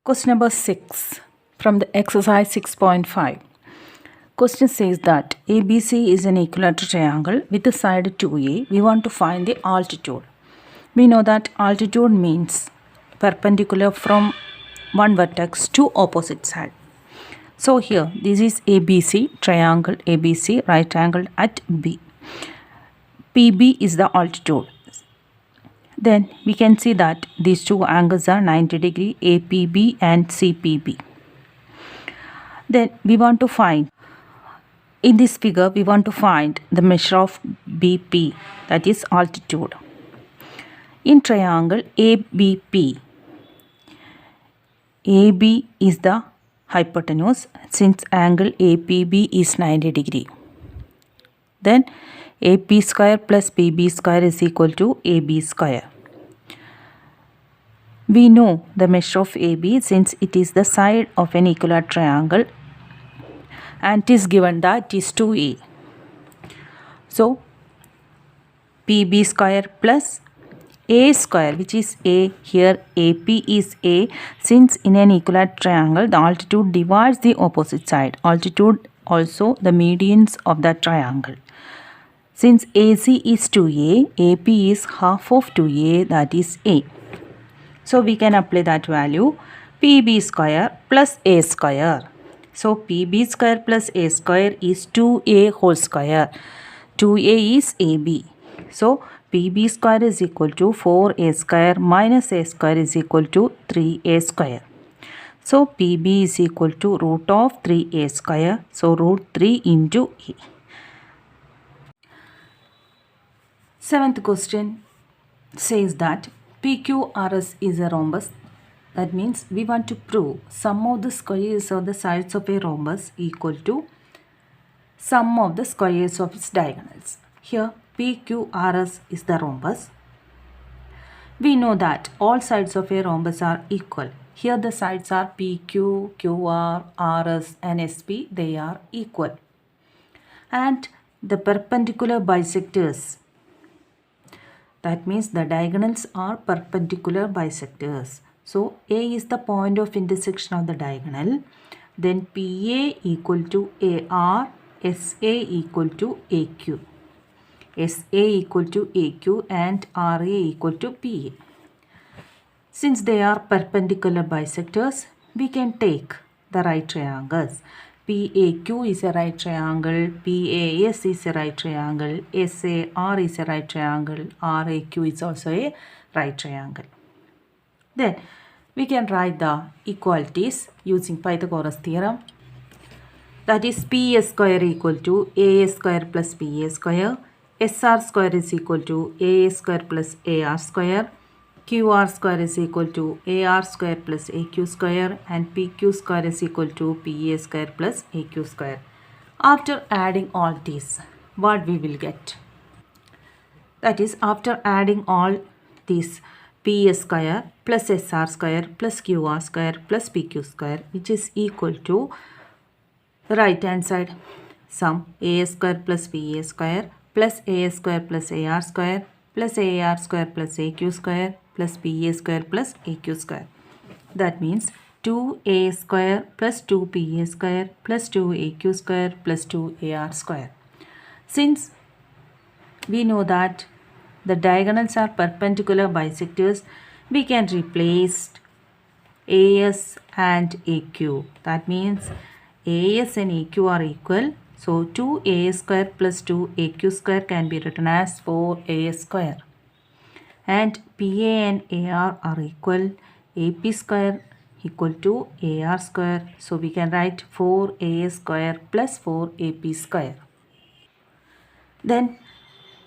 Question number 6 from the exercise 6.5. Question says that ABC is an equilateral triangle with the side 2A. We want to find the altitude. We know that altitude means perpendicular from one vertex to opposite side. So here this is ABC, triangle ABC, right angle at B. PB is the altitude. Then we can see that these two angles are 90 degree, APB and CPB. Then we want to find, in this figure we want to find the measure of BP, that is altitude. In triangle ABP, AB is the hypotenuse since angle APB is 90 degree. Then AP square plus PB square is equal to AB square. We know the measure of AB since it is the side of an equilateral triangle and it is given that it is 2A. So PB square plus A square, which is A, here AP is A, since in an equilateral triangle the altitude divides the opposite side. Altitude also the medians of the triangle. Since AC is 2A, AP is half of 2A, that is A. So we can apply that value, PB square plus A square. So PB square plus A square is 2A whole square. 2A is AB. So PB square is equal to 4A square minus A square is equal to 3A square. So PB is equal to root of 3A square. So root 3 into A. Seventh question says that PQRS is a rhombus. That means we want to prove sum of the squares of the sides of a rhombus equal to sum of the squares of its diagonals. Here PQRS is the rhombus. We know that all sides of a rhombus are equal. Here the sides are PQ, QR, RS and SP. They are equal. And the perpendicular bisectors, that means the diagonals are perpendicular bisectors. So A is the point of intersection of the diagonal. Then PA equal to AR, SA equal to AQ. SA equal to AQ and RA equal to PA. Since they are perpendicular bisectors, we can take the right triangles. PAQ is a right triangle, PAS is a right triangle, SAR is a right triangle, RAQ is also a right triangle. Then we can write the equalities using Pythagoras theorem. That is PS square equal to AS square plus PA square, SR square is equal to AS square plus AR square, QR square is equal to AR square plus AQ square and PQ square is equal to PA square plus AQ square. After adding all these, what we will get? That is, after adding all these, PS square plus SR square plus QR square plus PQ square, which is equal to the right hand side sum AS square plus PA square plus AS square plus AR square plus AR square plus AQ square plus PA square plus AQ square. That means 2A square plus 2PA square plus 2AQ square plus 2AR square. Since we know that the diagonals are perpendicular bisectors, we can replace AS and AQ. That means AS and AQ are equal. So 2AS square plus 2AQ square can be written as 4AS square. And PA and AR are equal. AP square equal to AR square. So we can write 4AS square plus 4AP square. Then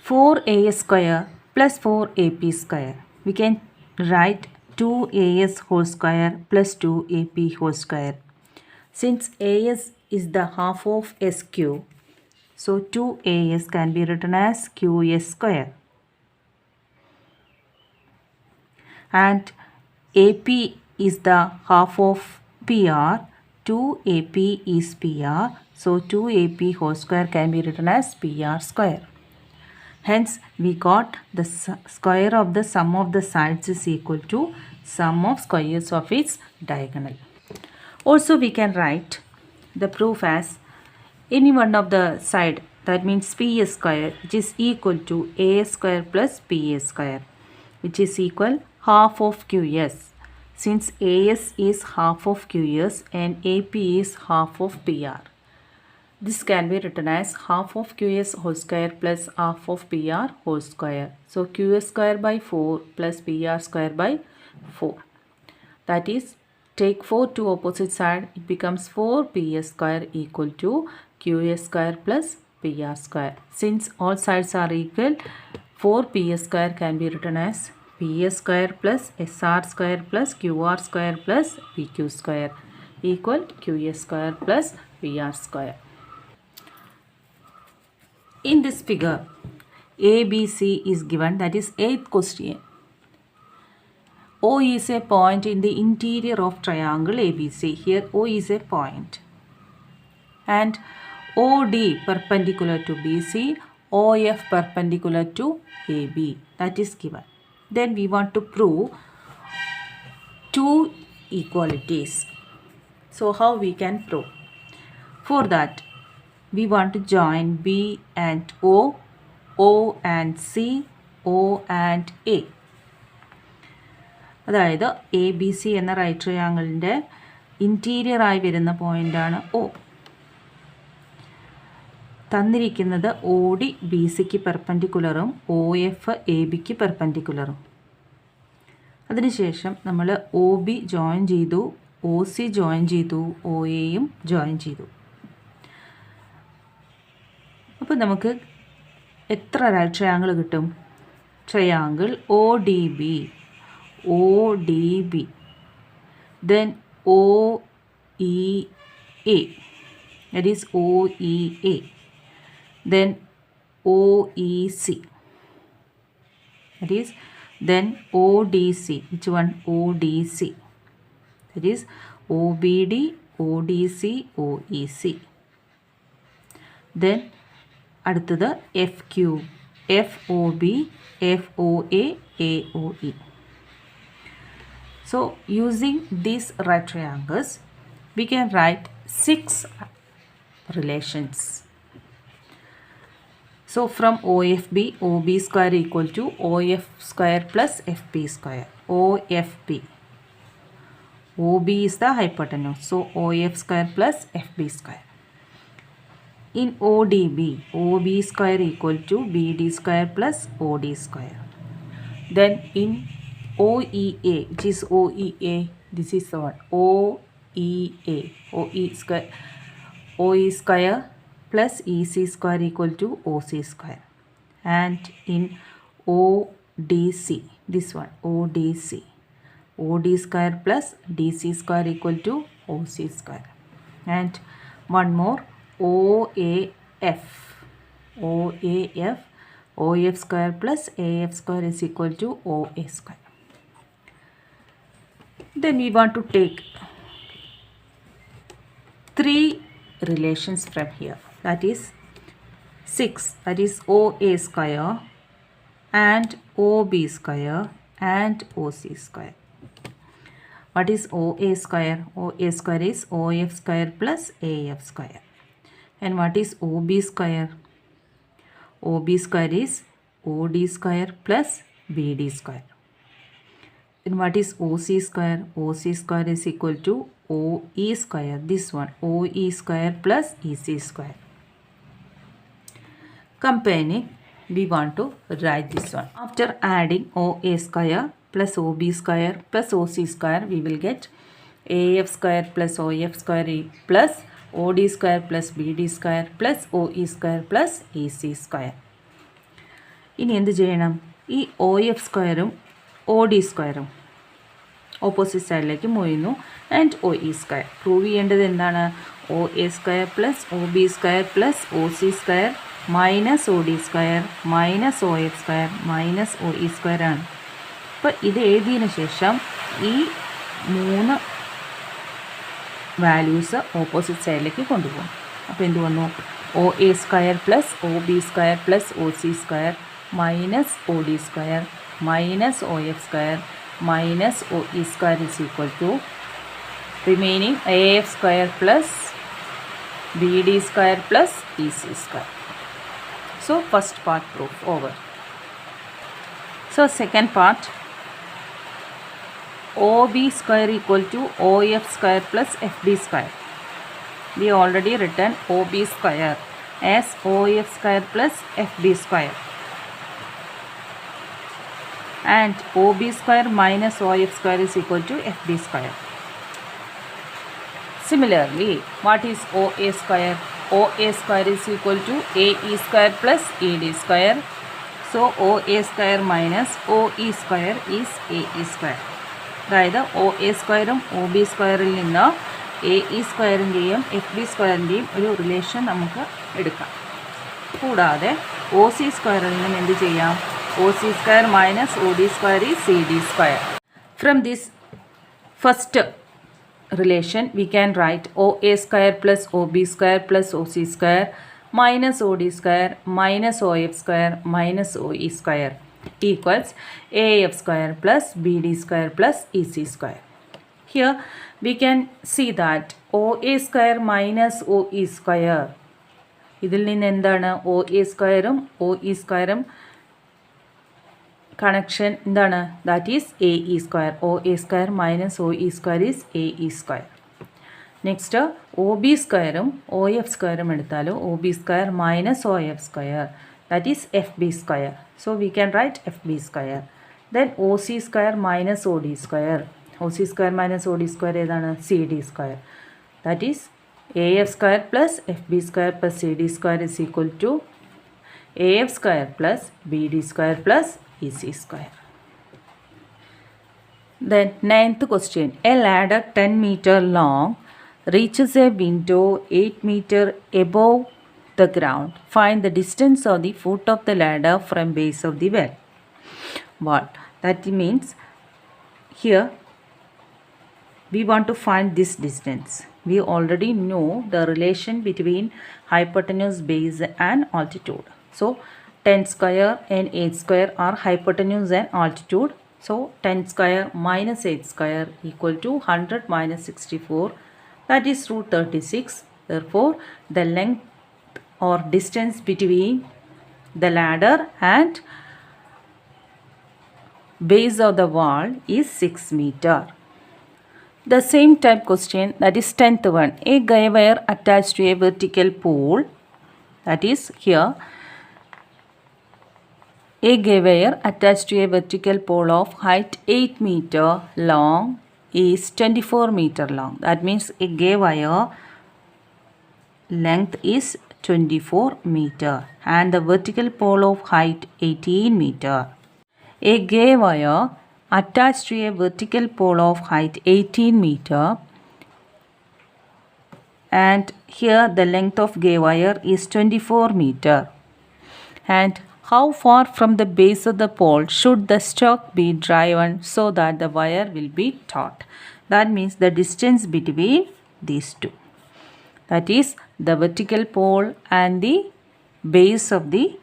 4AS square plus 4AP square. We can write 2AS whole square plus 2AP whole square. Since AS is the half of SQ, so 2AS can be written as QS square. And AP is the half of PR, 2AP is PR, so 2AP whole square can be written as PR square. Hence, we got the square of the sum of the sides is equal to sum of squares of its diagonal. Also we can write the proof as any one of the side, that means p square, which is equal to a square plus pa square, which is equal half of qs. Since as is half of qs and ap is half of pr, this can be written as half of qs whole square plus half of pr whole square. So qs square by 4 plus pr square by 4. That is, take 4 to opposite side, it becomes 4ps square equal to qs square plus pr square. Since all sides are equal, 4ps square can be written as ps square plus sr square plus qr square plus pq square equal qs square plus pr square. In this figure, ABC is given, that is 8th question. O is a point in the interior of triangle ABC. Here O is a point. And OD perpendicular to BC, OF perpendicular to AB. That is given. Then we want to prove two equalities. So how we can prove? For that, we want to join B and O and C, O and A. അതായത് A B C എന്ന right ട്രയാങ്കിളിൻ്റെ ഇൻറ്റീരിയറായി വരുന്ന പോയിൻ്റാണ് O. തന്നിരിക്കുന്നത് O D B സിക്ക് പെർപെൻഡിക്കുലറും O F A ബിക്ക് പെർപെൻഡിക്കുലറും. അതിനുശേഷം നമ്മൾ O B join ചെയ്തു, ഒ സി ജോയിൻ ചെയ്തു, ഒ എയും ജോയിൻ ചെയ്തു. അപ്പോൾ നമുക്ക് എത്ര റൈറ്റ് ട്രയാങ്കിൾ കിട്ടും? Triangle O D B, ODB, then OEA, that is OEA, then OEC, that is then ODC. Which one? ODC, that is OBD, ODC, OEC. Then അടുത്തത് FQ, FOB, FOA, AOE. So using these right triangles, we can write 6 relations. So from OFB, OB square equal to OF square plus FB square, OFB. OB is the hypotenuse, so OF square plus FB square. In ODB, OB square equal to BD square plus OD square. Then in OEA, which is OEA, this is the one, OEA, OE square plus EC square equal to OC square. And in ODC, this one, ODC, OD square plus DC square equal to OC square. And one more, OAF, OAF, OF square plus AF square is equal to OA square. Then we want to take 3 relations from here, that is 6, that is OA square and OB square and OC square. What is OA square? OA square is OF square plus AF square. And what is OB square? OB square is OD square plus BD square. And what is OC square? OC square is equal to OE square, this one, OE square plus EC square. Comparing, we want to write this one. After adding OA square plus OB square plus OC square, we will get AF square plus OF square plus OD square plus BD square plus OE square plus EC square. ഇനി എന്ത് ചെയ്യണം? ഈ OF സ്ക്വയറും OD സ്ക്വയറും opposite സൈഡിലേക്ക് move ചെയ്യുന്നു. And OE square prove ചെയ്യേണ്ടത് എന്താണ്? OA square plus OB square plus OC square minus OD square minus OF square minus OE square ആണ്. അപ്പോൾ ഇത് എഴുതിയതിന് ശേഷം ഈ 3 വാല്യൂസ് ഓപ്പോസിറ്റ് സൈഡിലേക്ക് കൊണ്ടുപോകും. അപ്പോൾ എന്ത് വന്നു? OA square plus OB square plus OC square minus OD square minus OF square minus OE square is equal to remaining AF square plus BD square plus EC square. So first part proof over. So second part, OB square equal to OF square plus FB square. We already written OB square as OF square plus FB square. And OB square minus OF square is equal to FB square. Similarly, what is OA square? OA square is equal to AE square plus ED square. So OA square minus OE square is AE square. അതായത് OA സ്ക്വയറും OB സ്ക്വയറിൽ നിന്ന് AE സ്ക്വയറിൻ്റെയും FB സ്ക്വയറിൻ്റെയും ഒരു relation നമുക്ക് എടുക്കാം. കൂടാതെ OC സ്ക്വയറിൽ നിന്നും എന്ത് ചെയ്യാം? OC square minus OD square is CD square. From this first relation we can write OA square plus OB square plus OC square minus OD square minus OF square minus OE square equals AF square plus BD square plus EC square. Here we can see that OA square minus OE square, ഇതിൽ നിന്ന് എന്താണ് OA സ്ക്വയറും OE സ്ക്വയറും connection എന്താണ്? that is AE square. OA square minus OE square is AE square. next OB സ്ക്വയറും OF സ്ക്വയറും എടുത്താലോ OB square minus OF square, that is FB square. so we can write FB square. then OC square minus OD square. OC square minus OD square ഏതാണ്? CD square. that is AF square plus FB square plus CD square is equal to AF square plus BD square plus EC square. Then ninth question, a ladder 10 meter long reaches a window 8 meter above the ground. Find the distance of the foot of the ladder from base of the well. What? That means here we want to find this distance. We already know the relation between hypotenuse, base and altitude. So 10 square and 8 square are hypotenuse and altitude. So 10 square minus 8 square equal to 100 minus 64, that is root 36. Therefore the length or distance between the ladder and base of the wall is 6 meter. The same type question, that is 10th one, a guy wire attached to a vertical pole, that is here a guy wire attached to a vertical pole of height 8 meter long is 24 meter long. That means a guy wire length is 24 meter and the vertical pole of height 18 meter. A guy wire attached to a vertical pole of height 18 meter and here the length of guy wire is 24 meter. And how far from the base of the pole should the stock be driven so that the wire will be taut? That means the distance between these two, that is the vertical pole and the base of the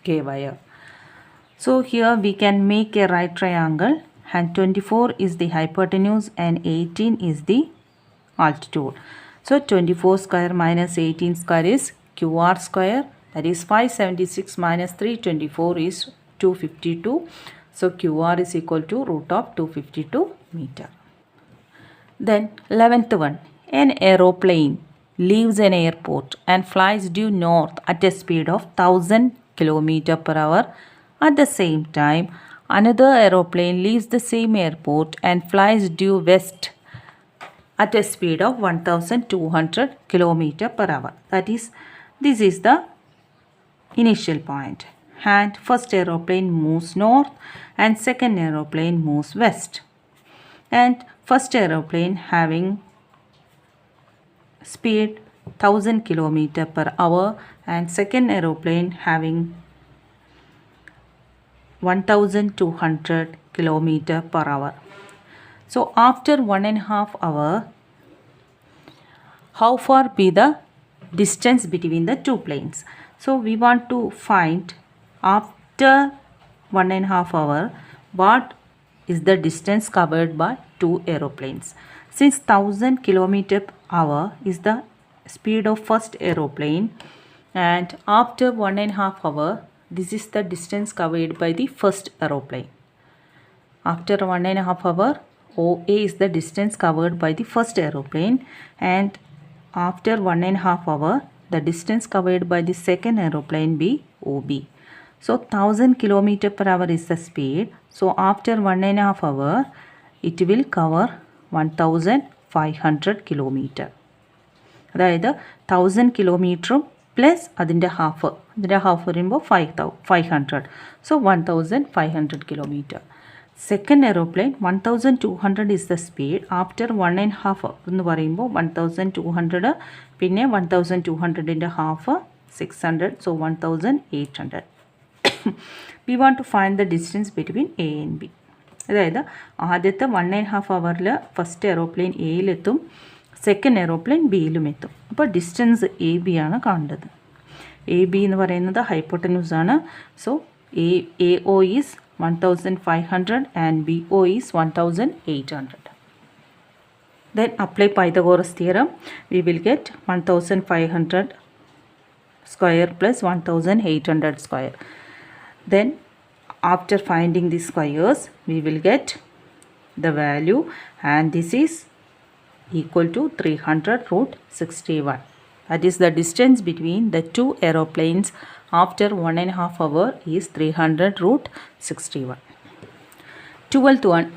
guy wire. So here we can make a right triangle and 24 is the hypotenuse and 18 is the altitude. So 24 square minus 18 square is QR square, that is 576 minus 324 is 252. So QR is equal to root of 252 meter. Then 11th one, an aeroplane leaves an airport and flies due north at a speed of 1000 km per hour. At the same time, another aeroplane leaves the same airport and flies due west at a speed of 1200 km per hour. That is, this is the initial point. And first aeroplane moves north and second aeroplane moves west. And first aeroplane having speed 1000 km per hour and second aeroplane having 1200 km per hour. So after 1.5 hour, how far be the distance between the two planes? So we want to find after 1.5 hour what is the distance covered by two aeroplanes. Since 1000 km/h is the speed of first aeroplane, and after 1.5 hours, this is the distance covered by the first aeroplane. After 1.5 hours, OA is the distance covered by the first aeroplane, and after 1.5 hours, the distance covered by the second aeroplane be OB. So 1000 km/h is the speed. So after 1.5 hours, it will cover 1500 km. അതായത് 1000 കിലോമീറ്ററും plus അതിൻ്റെ half വരുമ്പോൾ 500. So 1500 kilometre. Second aeroplane 1200 is the speed. After 1.5 എന്ന് പറയുമ്പോൾ 1200, പിന്നെ 1200ൻ്റെ half 600. So 1800. We want to find the distance between A and B. അതായത് ആദ്യത്തെ 1.5 hours first aeroplane എയിലെത്തും, സെക്കൻഡ് എയ്റോപ്ലെയിൻ ബിയിലും എത്തും. അപ്പോൾ ഡിസ്റ്റൻസ് എ ബി ആണ് കാണേണ്ടത്. എ ബി എന്ന് പറയുന്നത് ഹൈപ്പോട്ടന്യൂസ് ആണ്. So A O is 1500 and BO is 1800. Then apply Pythagoras theorem. We will get 1500 square plus 1800 square. Then after finding the squares, we will get the value, and this is equal to 300√61. That is the distance between the two aeroplanes after 1.5 hours is 300√61. 12th one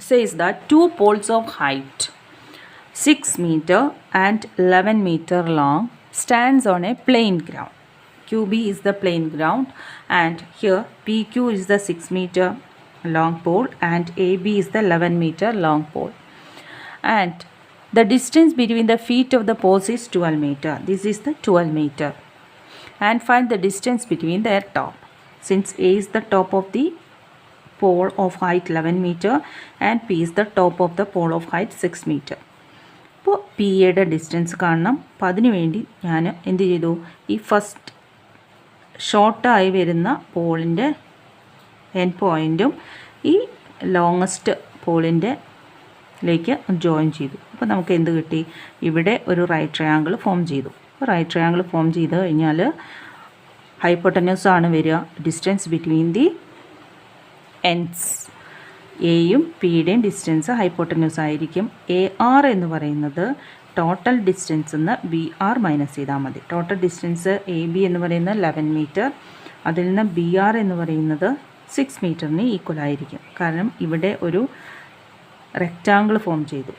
says that two poles of height 6 meter and 11 meter long stands on a plain ground. QB is the plain ground, and here PQ is the 6 meter long pole and AB is the 11 meter long pole. And the distance between the feet of the poles is 12 meter. This is the 12 meter. And find the distance between their top. Since A is the top of the pole of height 11 meter and P is the top of the pole of height 6 meter. അപ്പോൾ P യുടെ distance കാണണം. അപ്പോൾ അതിനു വേണ്ടി ഞാൻ എന്ത് ചെയ്തു, ഈ ഫസ്റ്റ് ഷോർട്ടായി വരുന്ന പോളിൻ്റെ എൻ പോയിൻറ്റും ഈ ലോങ്ങസ്റ്റ് പോളിൻ്റെലേക്ക് ജോയിൻ ചെയ്തു. അപ്പോൾ നമുക്ക് എന്ത് കിട്ടി, ഇവിടെ ഒരു റൈറ്റ് ട്രയാങ്കിൾ ഫോം ചെയ്തു. റൈറ്റ് ട്രയാങ്കിൾ ഫോം ചെയ്ത് കഴിഞ്ഞാൽ ഹൈപ്പോട്ടന്യൂസ് ആണ് വരിക. ഡിസ്റ്റൻസ് ബിറ്റ്വീൻ ദി എൻഡ്സ്, എയും പിയുടെയും ഡിസ്റ്റൻസ് ഹൈപ്പോട്ടന്യൂസ് ആയിരിക്കും. എ ആർ എന്ന് പറയുന്നത് ടോട്ടൽ ഡിസ്റ്റൻസ് നിന്ന് ബി ആർ മൈനസ് ചെയ്താൽ മതി. ടോട്ടൽ ഡിസ്റ്റൻസ് എ ബി എന്ന് പറയുന്നത് 11 മീറ്റർ, അതിൽ നിന്ന് ബി ആർ എന്ന് പറയുന്നത് 6 മീറ്ററിന് ഈക്വൽ ആയിരിക്കും. കാരണം ഇവിടെ ഒരു റെക്റ്റാങ്കിൾ ഫോം ചെയ്തു.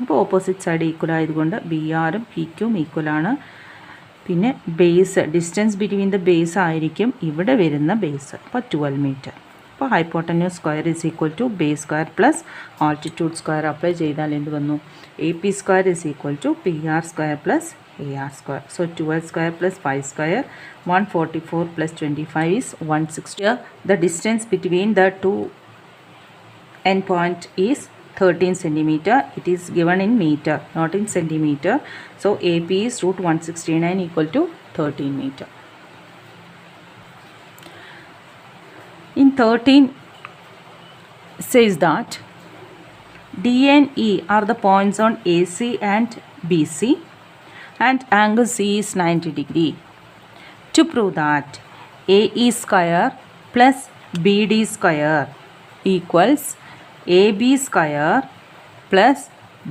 അപ്പോൾ ഓപ്പോസിറ്റ് സൈഡ് ഈക്വൽ ആയതുകൊണ്ട് ബി ആറും പി ക്യൂം ഈക്വലാണ്. പിന്നെ base, distance between the base ആയിരിക്കും ഇവിടെ വരുന്ന ബേസ്. അപ്പോൾ 12 മീറ്റർ. അപ്പോൾ hypotenuse square is equal to base square plus altitude square apply ചെയ്താൽ എന്ത് വന്നു, A P square is equal to P R square plus A R square. So 12 square plus 5 square 144 plus 25 is 160. The distance between the two end point is 13 centimeter. It is given in meter, not in centimeter. So AP is √169 equal to 13 meter. In 13 says that D and E are the points on AC and BC, and angle C is 90 degree. To prove that AE square plus BD square equals AB square plus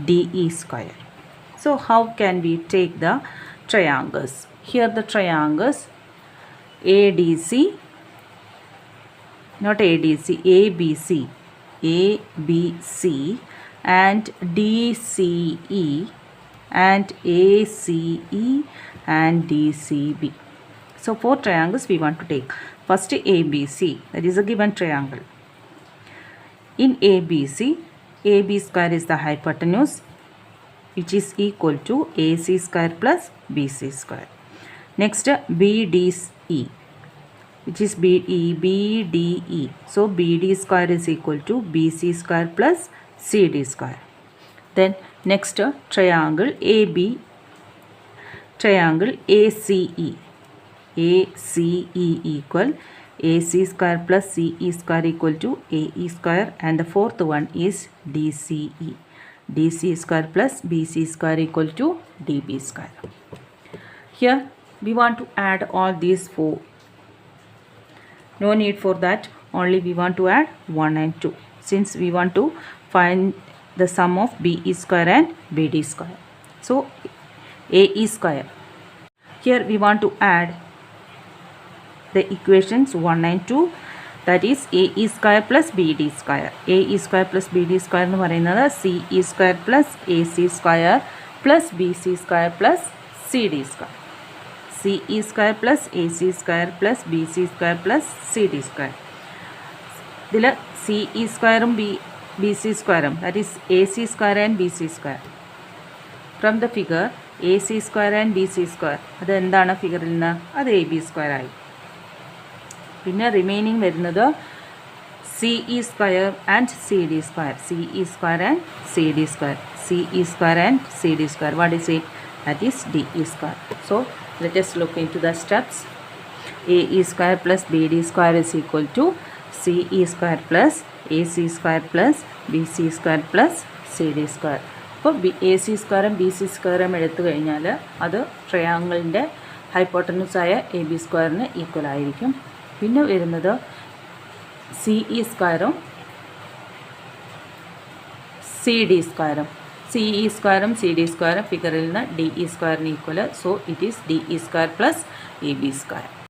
DE square. So how can we take the triangles? Here the triangles ADC, not ADC, ABC, ABC and DCE and ACE and DCB. So 4 triangles we want to take. First ABC, that is a given triangle. In ABC, AB square is the hypotenuse, which is equal to AC square plus BC square. Next BDE, which is BDE. So BD square is equal to BC square plus CD square. Then next triangle AB, triangle ACE. ACE equal AC square plus CE square equal to AE square, and the fourth one is DCE. DC square plus BC square equal to DB square. Here we want to add all these four. No need for that, only we want to add 1 and 2, since we want to find the sum of BE square and BD square. So AE square. Here we want to add the equations 1 and 2, that is AE square plus BD square. AE square plus BD square എന്ന് പറയുന്നത് CE square plus AC square plus BC square plus CD square. CE square plus AC square plus BC square plus CD square. ഇതിൽ CE സ്ക്വയറും BC സ്ക്വയറും, that is AC square and BC square. From the figure AC square and BC square, അത് എന്താണ് ഫിഗറിൽ നിന്ന്? അത് AB square ആയി. പിന്നെ റിമൈനിങ് വരുന്നത് CE square and CD square. CE square and CD square. CE square and CD square. What is it? That is DE square. So let us look into the steps. AE square plus BD square is equal to CE square plus AC square plus BC square plus CD square. അപ്പോൾ AC സ്ക്വയറും BC സ്ക്വയറും എടുത്തു കഴിഞ്ഞാൽ അത് ട്രയാങ്കിളിൻ്റെ ഹൈപ്പോട്ടനസായ AB സ്ക്വയറിന് equal ആയിരിക്കും. പിന്നെ വരുന്നത് CE സ്ക്വയറും CD സ്ക്വയറും. CE സ്ക്വയറും CD സ്ക്വയറും ഫിഗറിൽ നിന്ന് DE സ്ക്വയറിന് equal. So it is DE square plus AB square.